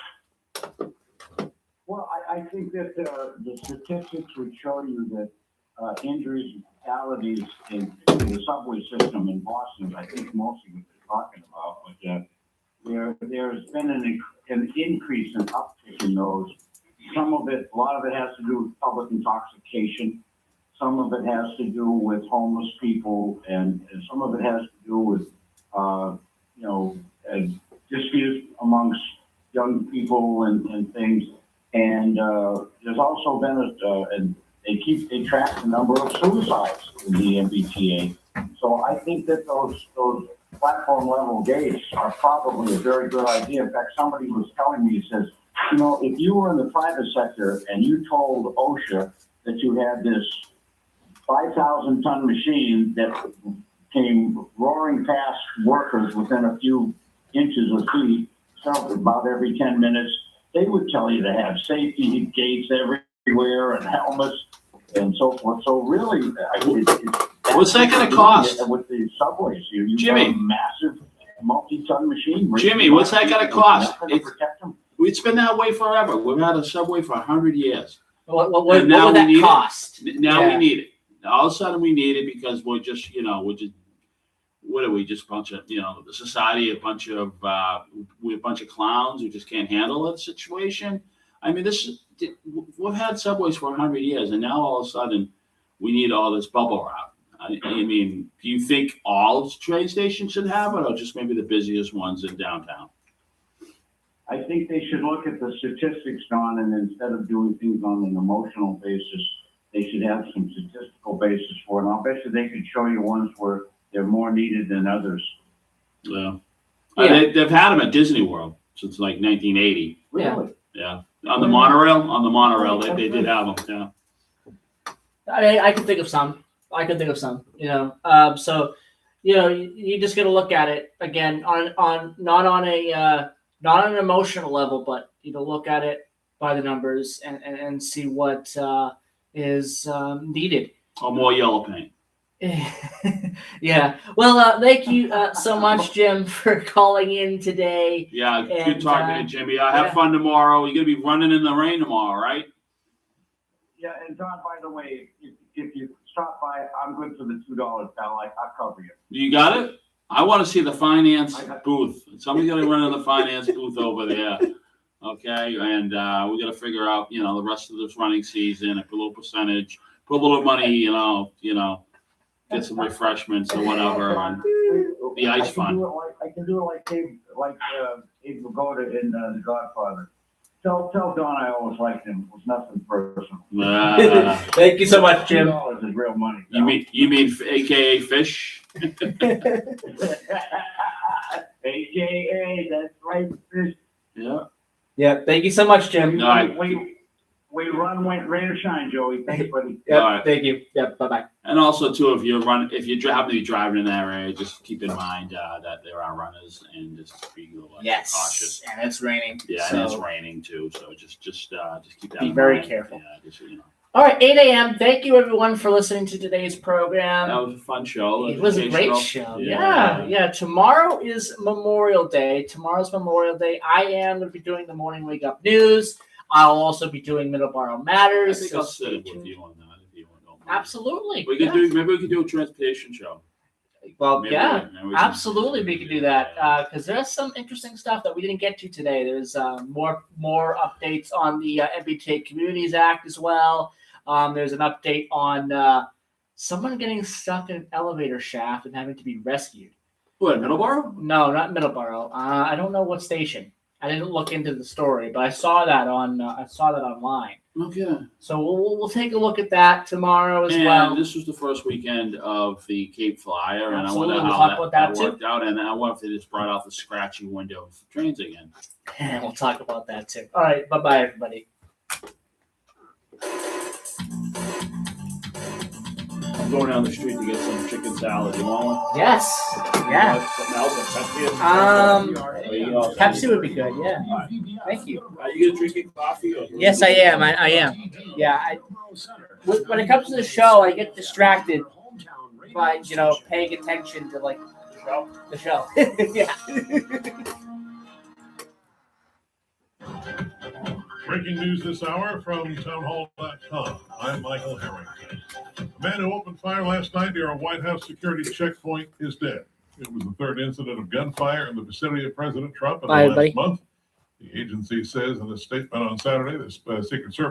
Well, I think that the statistics would show you that injuries and fatalities in the subway system in Boston, I think mostly what they're talking about, but there's been an increase in uptick in those. A lot of it has to do with public intoxication. Some of it has to do with homeless people, and some of it has to do with, disputes amongst young people and things. And there's also been they track the number of suicides in the MBTA. So I think that those platform level gates are probably a very good idea. In fact, somebody was telling me, he says, if you were in the private sector and you told OSHA that you had this 5,000-ton machine that came roaring past workers within a few inches of feet, so about every 10 minutes. They would tell you to have safety gates everywhere and helmets and so forth. So really, What's that going to cost? With the subways, you Jimmy. got a massive multi-ton machine. Jimmy, what's that going to cost? Nothing to protect them. It's been that way forever. We've had a subway for 100 years. What And now would we that need it. cost? Now Yeah. we need it. All of a sudden we need it because what are we? Just a bunch of, the society, we're a bunch of clowns who just can't handle the situation. I mean, we've had subways for 100 years, and now all of a sudden we need all this bubble wrap. I mean, do you think all train stations should have it, or just maybe the busiest ones in downtown? I think they should look at the statistics, Don, and instead of doing things on an emotional basis, they should have some statistical basis for it. And I'll bet you they could show you ones where they're more needed than others. Yeah. They've had them at Disney World since like 1980. Really? Yeah. On the monorail, they did have them. Yeah. I mean, I can think of some. So, you just got to look at it again on not on an emotional level, but look at it by the numbers and see what is needed. Or more yellow paint. Yeah. Well, thank you so much, Jim, for calling in today. Yeah, good talking to Jimmy. Have fun tomorrow. You're gonna be running in the rain tomorrow, right? Yeah, and Don, by the way, if you stop by, I'm good for the $2, pal. I'll cover you. You got it? I want to see the finance booth. Somebody's gonna run in the finance booth over there. Okay, and we got to figure out, the rest of this running season, a little percentage, put a little money, get some refreshments or whatever, and the ice fund. I can do it like Abe Vigoda in The Godfather. Tell Don I always liked him. It was nothing personal. Thank you so much, Jim. $2 is real money. You mean AKA fish? AKA, that's right, fish. Yeah. Yeah. Thank you so much, Jim. We run rain or shine, Joey. Thanks, buddy. Yeah. All right. Thank you. Yeah. Bye-bye. And also, too, if you happen to be driving in that area, just keep in mind that there are runners, and just be cautious. And it's raining. Yeah, so and it's raining too, so just keep that. be in very mind. careful. Yeah, just All right, 8 a.m. Thank you, everyone, for listening to today's program. That was a fun show. It was a great show. Yeah. Tomorrow is Memorial Day. Tomorrow's Memorial Day. I am going to be doing the Morning Wake Up News. I'll also be doing Middleboro Matters. I think I'll sit with you on that if you want. Absolutely. Maybe we could do a transportation show. Well, Maybe we absolutely, we can do that because there's some interesting stuff that we didn't get to today. There's more updates on the MBTA Communities Act as well. There's an update on someone getting stuck in an elevator shaft and having to be rescued. What, Middleboro? No, not Middleboro. I don't know what station. I didn't look into the story, but I saw that online. Okay. So we'll take a look at that tomorrow as well. This was the first weekend of the Cape Flyer, and Absolutely. I wonder We'll how talk about that that worked out. And I wonder if they just brought out the scratchy window of trains again. And we'll talk about that too. All right. Bye-bye, everybody. I'm going down the street to get some chicken salad. You want one? Yes. Yeah. Something else, Pepsi? Pepsi would be good. Yeah. Thank you. Are you gonna drink coffee? Or Yes, I am. I am. Yeah. When it comes to the show, I get distracted by paying attention to the show. Yeah. Breaking news this hour from townhall.com. I'm Michael Herring. A man who opened fire last night near a White House security checkpoint is dead. It was the third incident of gunfire in the vicinity of President Trump in the last month. The agency says in a statement on Saturday that Secret Service